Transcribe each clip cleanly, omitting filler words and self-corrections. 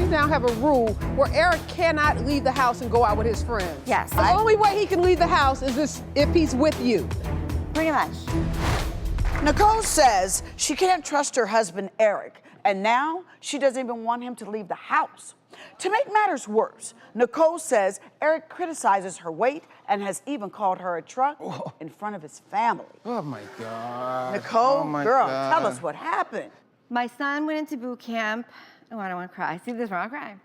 now have a rule where Eric cannot leave the house and go out with his friends. Yes. The only way he can leave the house is if he's with you. Pretty much. Nicole says she can't trust her husband, Eric, and now she doesn't even want him to leave the house. To make matters worse, Nicole says Eric criticizes her weight and has even called her a truck in front of his family. Oh my God. Nicole, Oh my girl, God. tell us what happened. My son went into boot camp. Oh, I don't want to cry. See this wrong, I'll cry.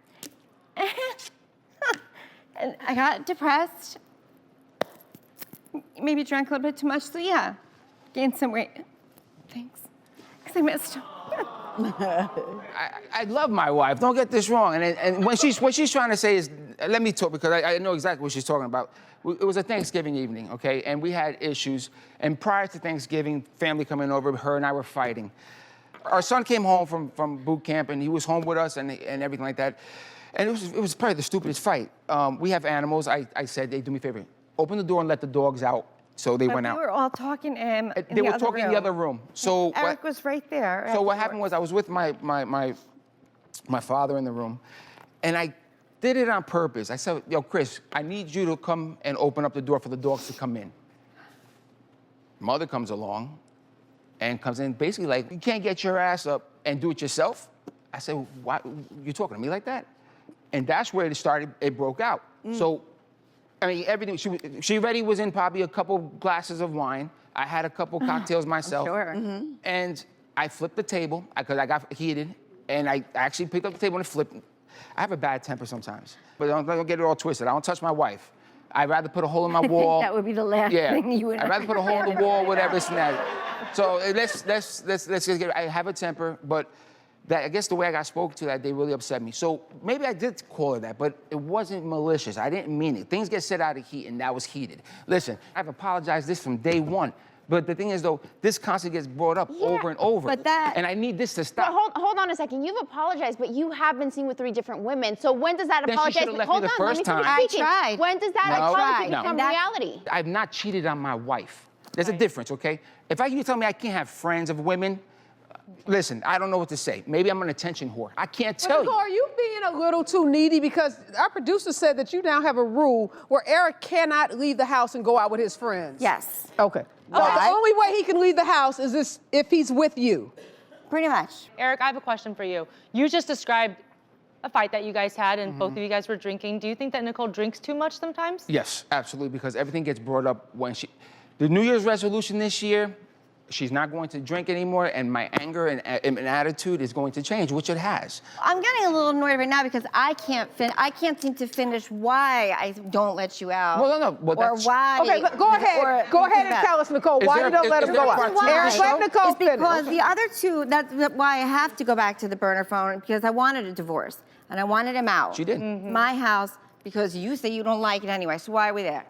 And I got depressed. Maybe drank a little bit too much, so yeah, gained some weight. Thanks, because I missed him. I love my wife. Don't get this wrong. And what she's trying to say is, let me talk because I know exactly what she's talking about. It was a Thanksgiving evening, okay, and we had issues. And prior to Thanksgiving, family coming over, her and I were fighting. Our son came home from boot camp, and he was home with us and everything like that. And it was probably the stupidest fight. We have animals. I said, hey, do me a favor, open the door and let the dogs out. So they went out. We were all talking They were talking in the other room. So Eric was right there. So what happened was I was with my father in the room, and I did it on purpose. I said, yo, Chris, I need you to come and open up the door for the dogs to come in. Mother comes along and comes in basically like, you can't get your ass up and do it yourself? I said, why, you talking to me like that? And that's where it broke out. So, I mean, everything, she already was in probably a couple glasses of wine. I had a couple cocktails myself. Sure. And I flipped the table, because I got heated, and I actually picked up the table and flipped. I have a bad temper sometimes, but don't get it all twisted. I don't touch my wife. I'd rather put a hole in my wall. That would be the last thing you would I'd rather put a hole in the wall, whatever, this and that. So let's just get, I have a temper, but I guess the way I got spoken to that day really upset me. So maybe I did call her that, but it wasn't malicious. I didn't mean it. Things get set out of heat, and that was heated. Listen, I've apologized this from day one. But the thing is, though, this constantly gets brought up over and over. And I need this to stop. But hold on a second. You've apologized, but you have been seen with 3 different women. So when does that Then she apologize? should've left me Hold the on, first let me time. finish speaking. I tried. When does that apology No. become reality? I've not cheated on my wife. There's a difference, okay? If you tell me I can't have friends of women, listen, I don't know what to say. Maybe I'm an attention whore. I can't tell you. Nicole, are you being a little too needy? Because our producer said that you now have a rule where Eric cannot leave the house and go out with his friends. Yes. Okay. So the only way he can leave the house is if he's with you. Pretty much. Eric, I have a question for you. You just described a fight that you guys had and both of you guys were drinking. Do you think that Nicole drinks too much sometimes? Yes, absolutely, because everything gets brought up when the New Year's resolution this year, she's not going to drink anymore, and my anger and attitude is going to change, which it has. I'm getting a little annoyed right now because I can't seem to finish why I don't let you out. Well, no. Well, or why. Okay, go ahead. Go ahead and tell us, Nicole, why you don't let him go out. Eric, let Nicole It's because finish. the other two, that's why I have to go back to the burner phone, because I wanted a divorce, and I wanted him out. She did. My house, because you say you don't like it anyway, so why are we there?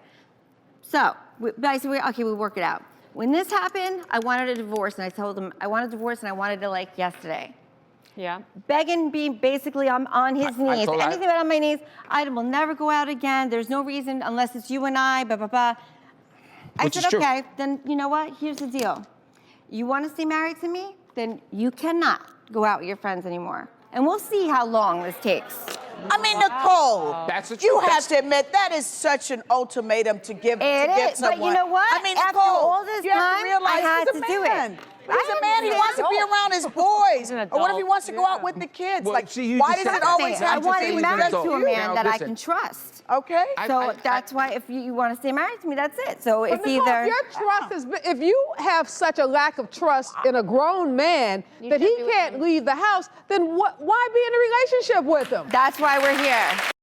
So, I said, okay, we'll work it out. When this happened, I wanted a divorce, and I told him I wanted a divorce, and I wanted it like yesterday. Yeah. Begging, being basically on his knees. Anything but on my knees, I will never go out again. There's no reason unless it's you and I, blah, blah, blah. I said, okay, then you know what? Here's the deal. You want to stay married to me? Then you cannot go out with your friends anymore. And we'll see how long this takes. I mean, Nicole, That's the you truth. have to admit that is such an ultimatum to give It is, someone. but you know what? I mean, After Nicole, all this you have to time, realize I had he's a to do it. man. He's a man. He wants to be around his boys. an Or what if he adult. wants to go out with the kids? Well, like, see, you why just does said it that. always I have to want be to be he's an married adult. to a Now, man that I listen. can trust. Okay. So that's why if you want to stay married to me, that's it. So But it's Nicole, either... if your trust is, if you have such a lack of trust in a grown man that he can't leave the house, then why be in a relationship with him? That's why we're here.